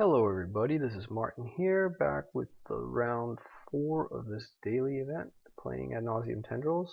Hello everybody, this is Martin here, back with the round 4 of this daily event, playing Ad Nauseam Tendrils.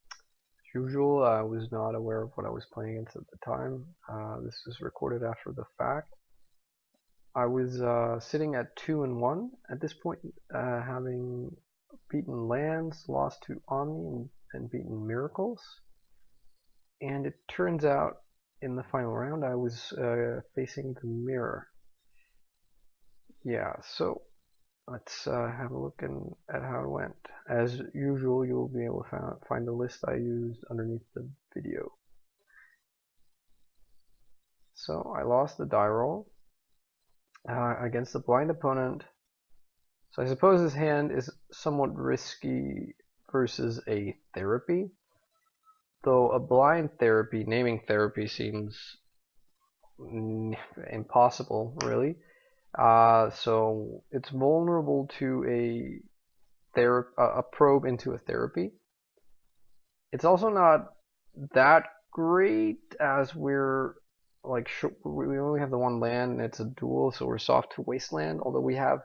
As usual, I was not aware of what I was playing against at the time. This is recorded after the fact. I was sitting at 2-1 at this point, having beaten lands, lost to Omni, and beaten Miracles. And it turns out, in the final round, I was facing the mirror. Yeah, so let's have a look at how it went. As usual, you'll be able to find the list I used underneath the video. So I lost the die roll against a blind opponent. So I suppose this hand is somewhat risky versus a therapy. Though a blind therapy, naming therapy seems impossible, really. So it's vulnerable to a probe into a therapy. It's also not that great, as we're like we only have the one land and it's a duel, so we're soft to wasteland. Although we have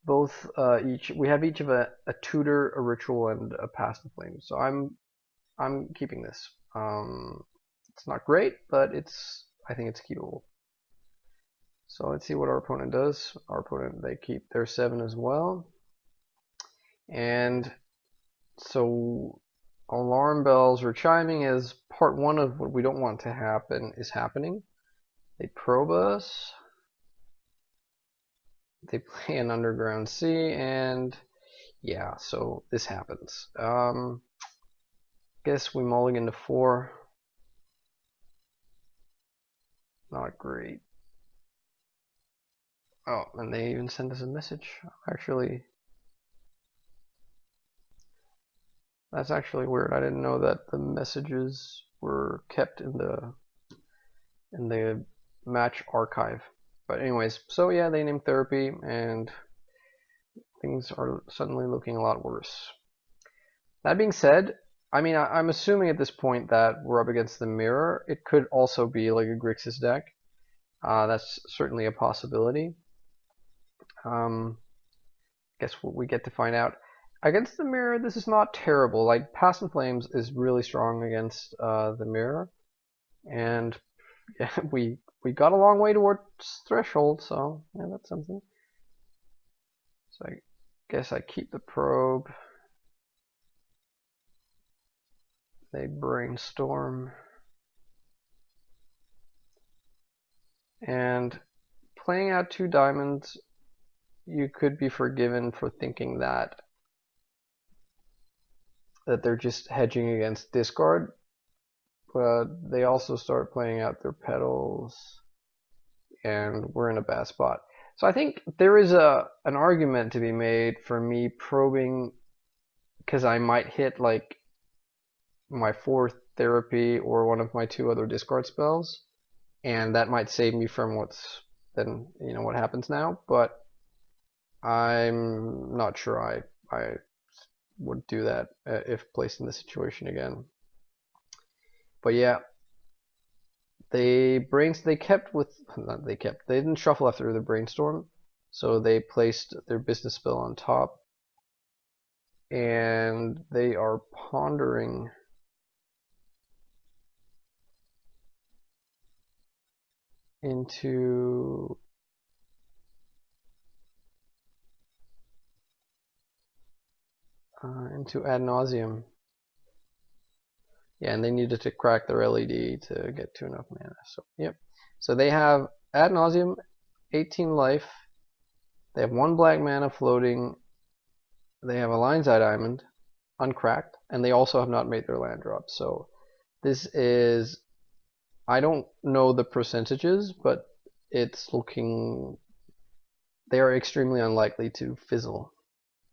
both each of a tutor, a ritual, and a passive flame. So I'm keeping this. It's not great, but I think it's keepable. So let's see what our opponent does. Our opponent, they keep their 7 as well. And so alarm bells are chiming as part 1 of what we don't want to happen is happening. They probe us. They play an underground sea, and yeah, so this happens. Guess we mulligan to 4. Not great. Oh, and they even send us a message. That's actually weird. I didn't know that the messages were kept in the match archive. But anyways, so yeah, they named therapy, and things are suddenly looking a lot worse. That being said, I mean, I'm assuming at this point that we're up against the mirror. It could also be like a Grixis deck. That's certainly a possibility. Guess we get to find out. Against the mirror, this is not terrible. Like, Past in Flames is really strong against the mirror. And yeah, we got a long way towards threshold, so yeah, that's something. So I guess I keep the probe. They brainstorm. And playing out 2 diamonds, you could be forgiven for thinking that they're just hedging against discard, but they also start playing out their petals, and we're in a bad spot. So I think there is an argument to be made for me probing, because I might hit like my 4th therapy or one of my 2 other discard spells, and that might save me from what happens now. But I'm not sure I would do that if placed in this situation again. But yeah, they didn't shuffle after the brainstorm, so they placed their business spell on top, and they are pondering into Ad Nauseam. Yeah, and they needed to crack their LED to get to enough mana. So yep. So they have Ad Nauseam, 18 life. They have 1 black mana floating. They have a Lion's Eye Diamond, uncracked, and they also have not made their land drop. So this is, I don't know the percentages, but it's looking, they are extremely unlikely to fizzle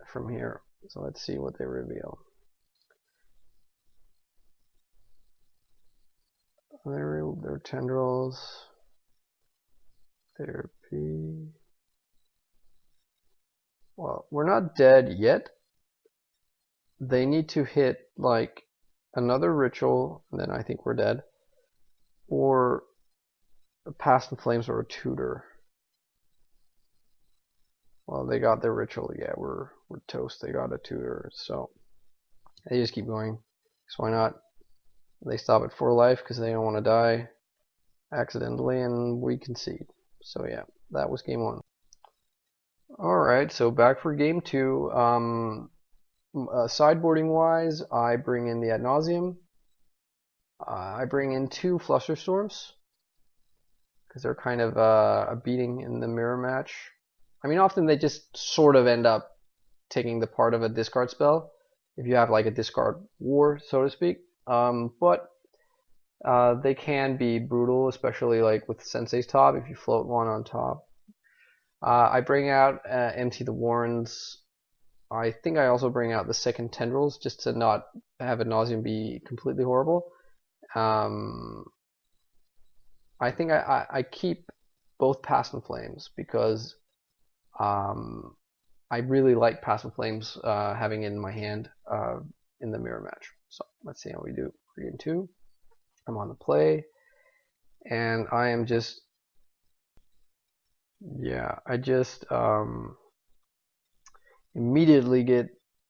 from here. So let's see what they reveal. Their Tendrils Therapy. Well, we're not dead yet. They need to hit like another ritual, and then I think we're dead. Or a Past in Flames or a tutor. Well, they got their ritual. Yeah, we're toast. They got a tutor, so they just keep going. So why not? They stop at 4 life because they don't want to die accidentally, and we concede. So yeah, that was game 1. Alright, so back for game 2. Sideboarding wise, I bring in the Ad Nauseam. I bring in 2 Flusterstorms because they're kind of a beating in the mirror match. I mean, often they just sort of end up taking the part of a discard spell if you have like a discard war, so to speak. But they can be brutal, especially like with Sensei's top if you float one on top. I bring out Empty the Warrens. I think I also bring out the second Tendrils just to not have Ad Nauseam be completely horrible. I think I keep both Past and Flames because I really like Past and Flames having it in my hand in the mirror match. So let's see how we do. 3 and 2. I'm on the play, and I am just, yeah, I just immediately get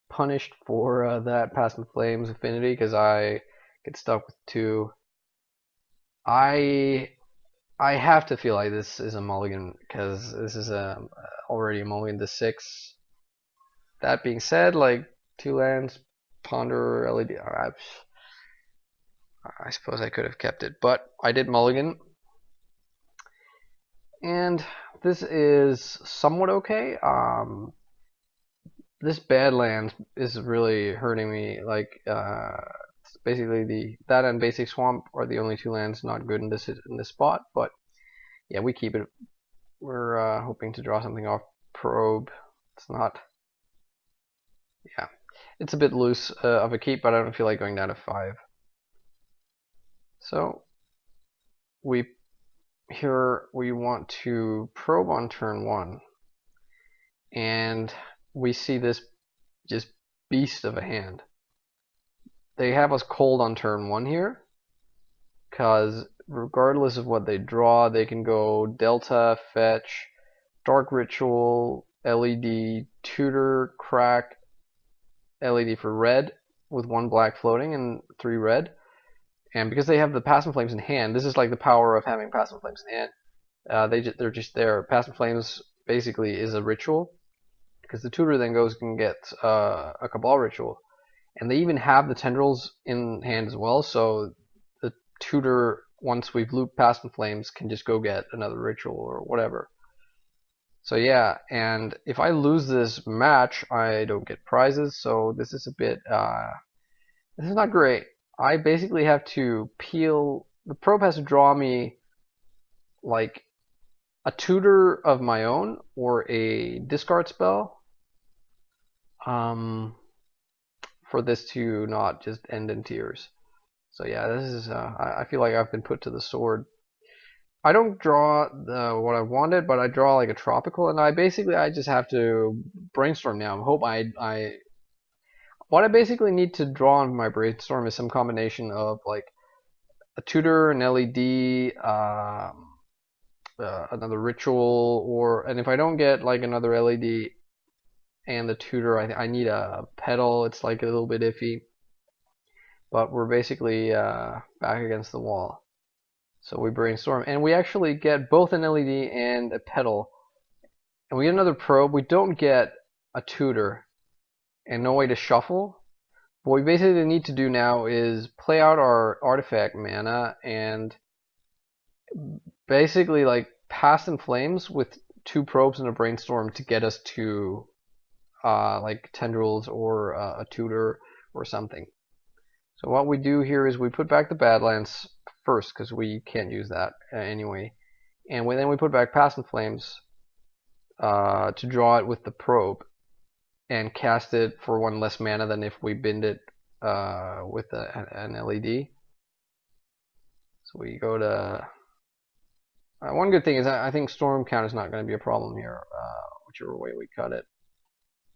punished for that Past and Flames affinity because I get stuck with 2. I have to feel like this is a mulligan because this is already a mulligan to 6. That being said, like 2 lands, Ponder, LED. I suppose I could have kept it, but I did mulligan. And this is somewhat okay. This Badlands is really hurting me. Like, basically that and Basic Swamp are the only 2 lands not good in this spot. But yeah, we keep it. We're hoping to draw something off Probe. It's not. Yeah, it's a bit loose of a keep, but I don't feel like going down to 5. So here we want to probe on turn 1, and we see this just beast of a hand. They have us cold on turn 1 here, because regardless of what they draw, they can go Delta, Fetch, Dark Ritual, LED, Tutor, Crack, LED for red, with 1 black floating and 3 red. And because they have the Past and Flames in hand, this is like the power of having Past and Flames in hand. They're just there. Past and Flames basically is a ritual, because the tutor then can get a Cabal Ritual, and they even have the Tendrils in hand as well. So the tutor, once we've looped Past and Flames, can just go get another ritual or whatever. So yeah, and if I lose this match, I don't get prizes. So this is a bit. This is not great. I basically have to peel. The probe has to draw me like a tutor of my own or a discard spell for this to not just end in tears. So yeah, this is I feel like I've been put to the sword. I don't draw what I wanted, but I draw like a tropical, and I just have to brainstorm now. I hope what I basically need to draw on my brainstorm is some combination of like a tutor, an LED, another ritual, and if I don't get like another LED and the tutor, I need a petal. It's like a little bit iffy, but we're basically back against the wall. So we brainstorm, and we actually get both an LED and a petal, and we get another probe. We don't get a tutor and no way to shuffle. What we basically need to do now is play out our artifact mana and basically like Past and Flames with 2 probes and a brainstorm to get us to like Tendrils or a tutor or something. So what we do here is we put back the Badlands first because we can't use that anyway, and then we put back Past and Flames to draw it with the probe and cast it for 1 less mana than if we bind it with an LED. So we go to one good thing is I think storm count is not going to be a problem here, whichever way we cut it.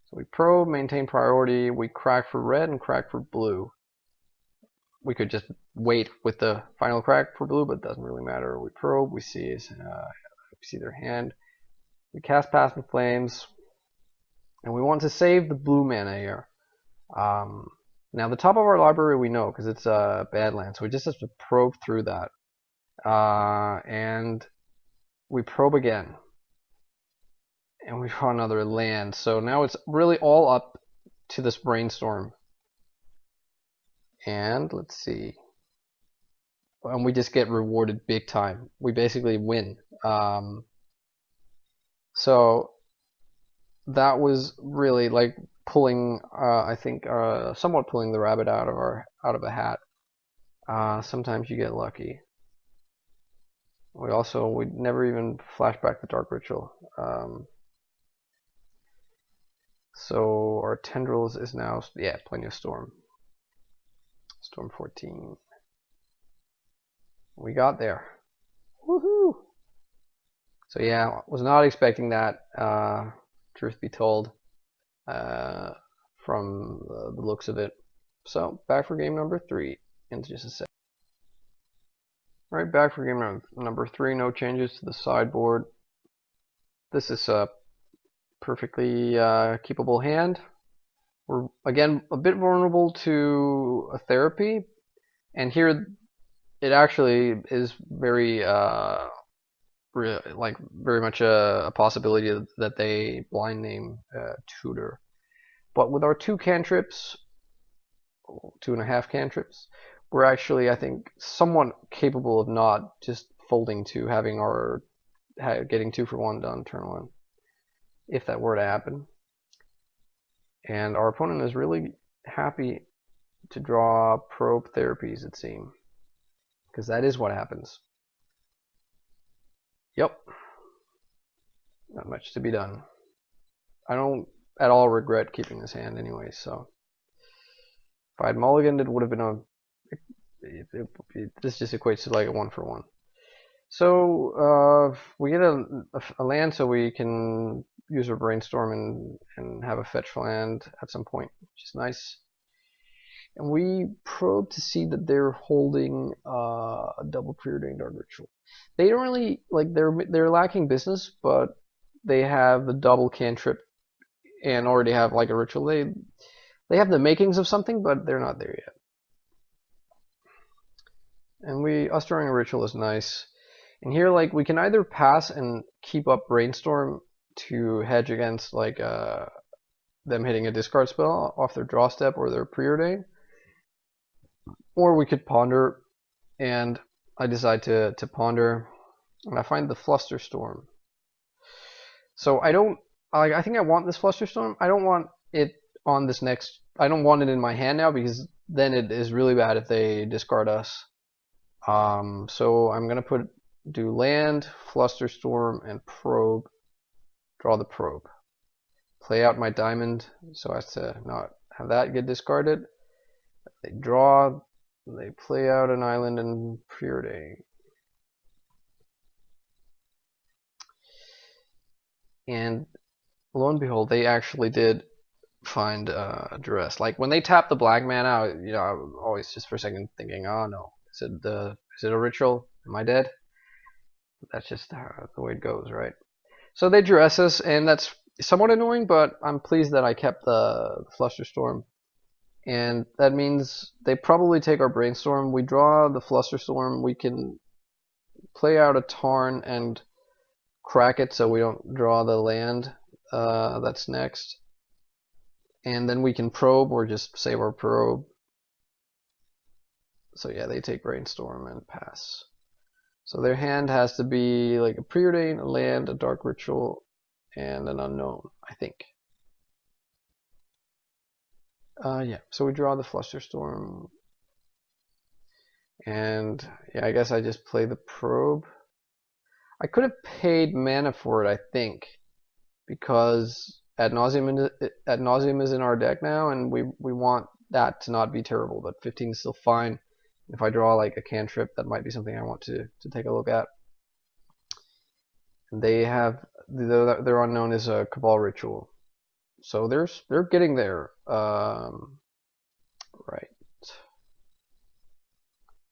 So we probe, maintain priority, we crack for red and crack for blue. We could just wait with the final crack for blue, but it doesn't really matter. We probe, we see their hand. We cast Past and Flames. And we want to save the blue mana here. Now the top of our library we know because it's Badlands, so we just have to probe through that. And we probe again. And we draw another land. So now it's really all up to this Brainstorm. And let's see. And we just get rewarded big time. We basically win. So that was really like pulling, I think, somewhat pulling the rabbit out of a hat. Sometimes you get lucky. We never even flash back the Dark Ritual. So our Tendrils is now, yeah, plenty of Storm. Storm 14. We got there. Woohoo! So yeah, was not expecting that, truth be told, from the looks of it. So back for game number 3 in just a sec. Alright, back for game number 3. No changes to the sideboard. This is a perfectly keepable hand. We're again a bit vulnerable to a therapy, and here it actually is very very much a possibility that they blind name Tutor. But with our 2 cantrips, 2.5 cantrips, we're actually, I think, somewhat capable of not just folding to having our getting 2 for 1 done turn 1, if that were to happen. And our opponent is really happy to draw Probe Therapies, it seems, because that is what happens. Yep. Not much to be done. I don't at all regret keeping this hand anyway, so if I had mulliganed, it would have been this just equates to like a 1 for 1. So we get a land so we can use our Brainstorm and have a fetch land at some point, which is nice. And we probe to see that they're holding a double preordained Dark Ritual. They don't really, like, they're lacking business, but they have the double cantrip and already have like a ritual. They have the makings of something, but they're not there yet. And us drawing a ritual is nice. And here, like, we can either pass and keep up Brainstorm to hedge against like them hitting a discard spell off their draw step or their preordain, or we could ponder. And I decide to ponder, and I find the Flusterstorm. So I think I want this Flusterstorm. I don't want it on this next. I don't want it in my hand now, because then it is really bad if they discard us. So I'm gonna do land, Flusterstorm, and probe. Draw the probe. Play out my diamond so as to not have that get discarded. They draw. They play out an island and preordain. And lo and behold, they actually did find Duress. Like, when they tap the black mana, you know, I'm always just for a second thinking, oh no, is it a ritual? Am I dead? That's just the way it goes, right? So they Duress us, and that's somewhat annoying, but I'm pleased that I kept the Flusterstorm. And that means they probably take our Brainstorm. We draw the Flusterstorm. We can play out a Tarn and crack it so we don't draw the land that's next. And then we can probe or just save our probe. So yeah, they take Brainstorm and pass. So their hand has to be like a preordain, a land, a Dark Ritual, and an unknown, I think. Yeah, so we draw the Flusterstorm. And yeah, I guess I just play the probe. I could have paid mana for it, I think, because Ad Nauseam is in our deck now, and we want that to not be terrible, but 15 is still fine. If I draw like a cantrip, that might be something I want to take a look at. They have their unknown is a Cabal Ritual, so they're getting there.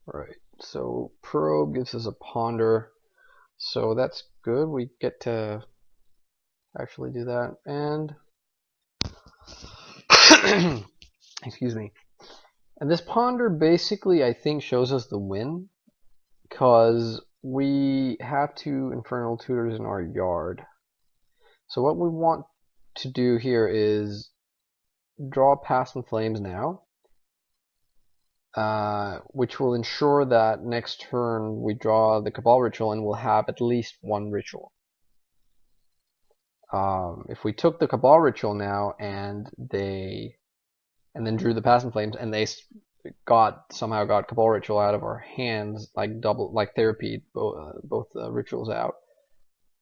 Right. So probe gives us a ponder, so that's good. We get to actually do that, and Excuse me. And this ponder basically, I think, shows us the win, because we have 2 Infernal Tutors in our yard. So what we want to do here is draw Past in Flames now, which will ensure that next turn we draw the Cabal Ritual and we'll have at least 1 ritual. If we took the Cabal Ritual now and then drew the Past in Flames and they somehow got Cabal Ritual out of our hands, like Therapy, both rituals out,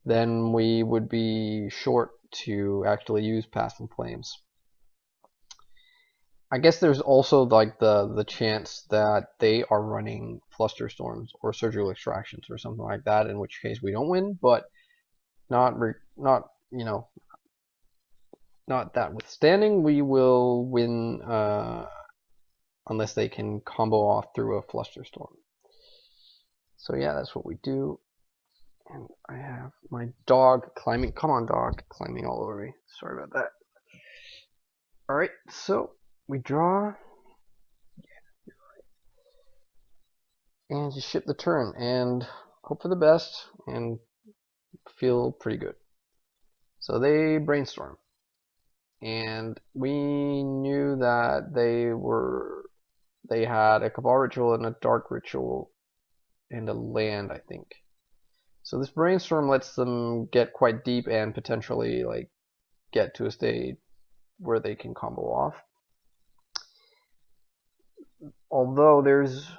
then we would be short to actually use Past in Flames. I guess there's also like the chance that they are running Flusterstorms or Surgical Extractions or something like that, in which case we don't win, but not that withstanding, we will win unless they can combo off through a Flusterstorm. So yeah, that's what we do. And I have my dog climbing. Come on, dog, climbing all over me. Sorry about that. Alright, so we draw. And just ship the turn and hope for the best and feel pretty good. So they Brainstorm. And we knew that they had a Cabal Ritual and a Dark Ritual and a land, I think. So this Brainstorm lets them get quite deep and potentially like get to a state where they can combo off. Although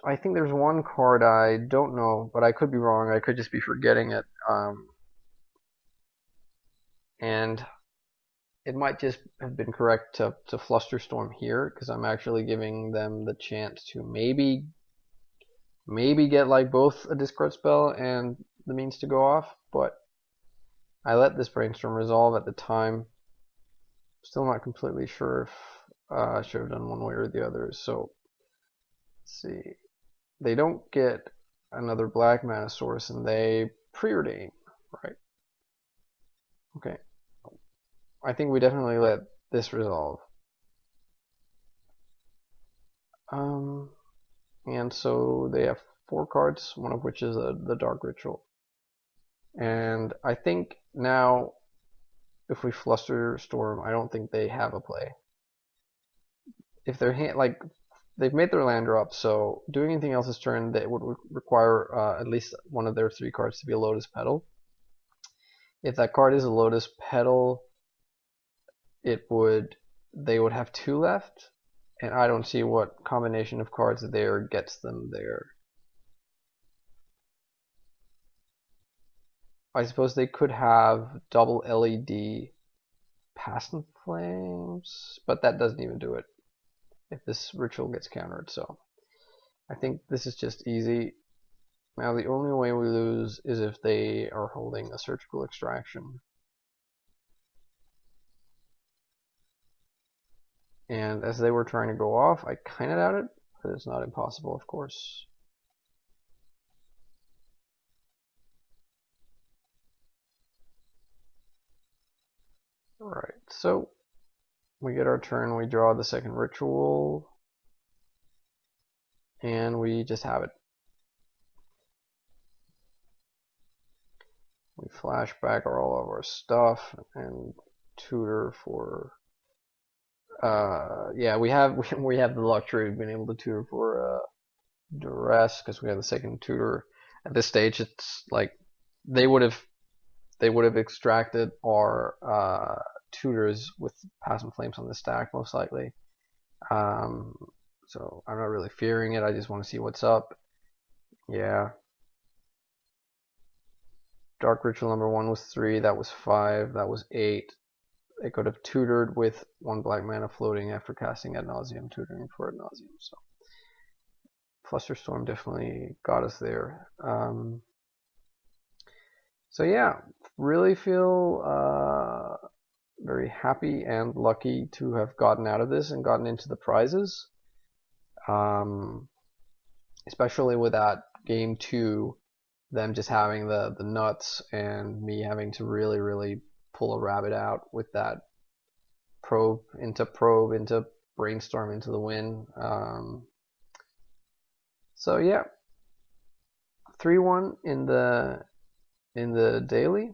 I think there's one card I don't know, but I could be wrong. I could just be forgetting it. And it might just have been correct to Flusterstorm here, because I'm actually giving them the chance to maybe get like both a discard spell and the means to go off, but I let this Brainstorm resolve at the time. Still not completely sure if I should have done one way or the other. So let's see. They don't get another black mana source and they preordain, right? Okay. I think we definitely let this resolve. And so they have 4 cards, one of which is the Dark Ritual. And I think now, if we Flusterstorm, I don't think they have a play. If their hand, like, they've made their land drop, so doing anything else this turn, that would require at least one of their 3 cards to be a Lotus Petal. If that card is a Lotus Petal, they would have 2 left, and I don't see what combination of cards there gets them there. I suppose they could have double LED Past in Flames, but that doesn't even do it if this ritual gets countered, so I think this is just easy. Now the only way we lose is if they are holding a Surgical Extraction. And as they were trying to go off, I kind of doubt it, but it's not impossible, of course. Alright, so we get our turn, we draw the second ritual, and we just have it. We flash back all of our stuff and tutor for yeah, we have the luxury of being able to tutor for Duress, because we have the second tutor. At this stage, it's like they would have extracted our tutors with Past in Flames on the stack, most likely. So I'm not really fearing it. I just want to see what's up. Yeah. Dark Ritual number 1 was 3. That was 5. That was 8. They could have tutored with 1 black mana floating after casting Ad Nauseam, tutoring for Ad Nauseam. So Flusterstorm definitely got us there. So yeah, really feel very happy and lucky to have gotten out of this and gotten into the prizes. Especially with that game 2, them just having the nuts and me having to really pull a rabbit out with that Probe into Brainstorm into the win. So yeah, 3-1 in the daily.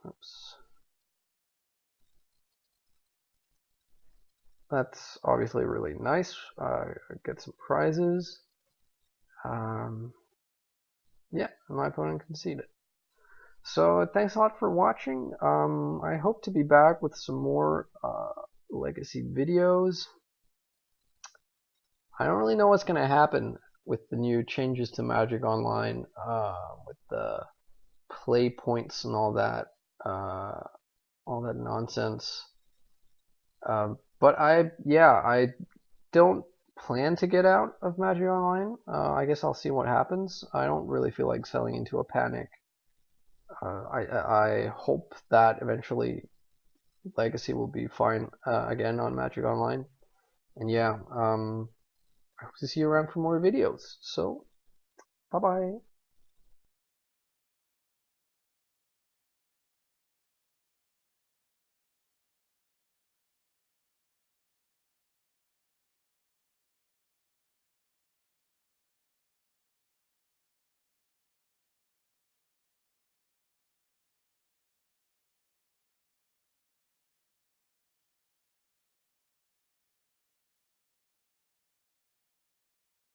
Oops. That's obviously really nice. Get some prizes. Yeah, my opponent conceded. So thanks a lot for watching. I hope to be back with some more Legacy videos. I don't really know what's going to happen with the new changes to Magic Online, with the play points and all that nonsense. But I don't plan to get out of Magic Online. I guess I'll see what happens. I don't really feel like selling into a panic. I hope that eventually Legacy will be fine again on Magic Online. And yeah, I hope to see you around for more videos. So, bye bye.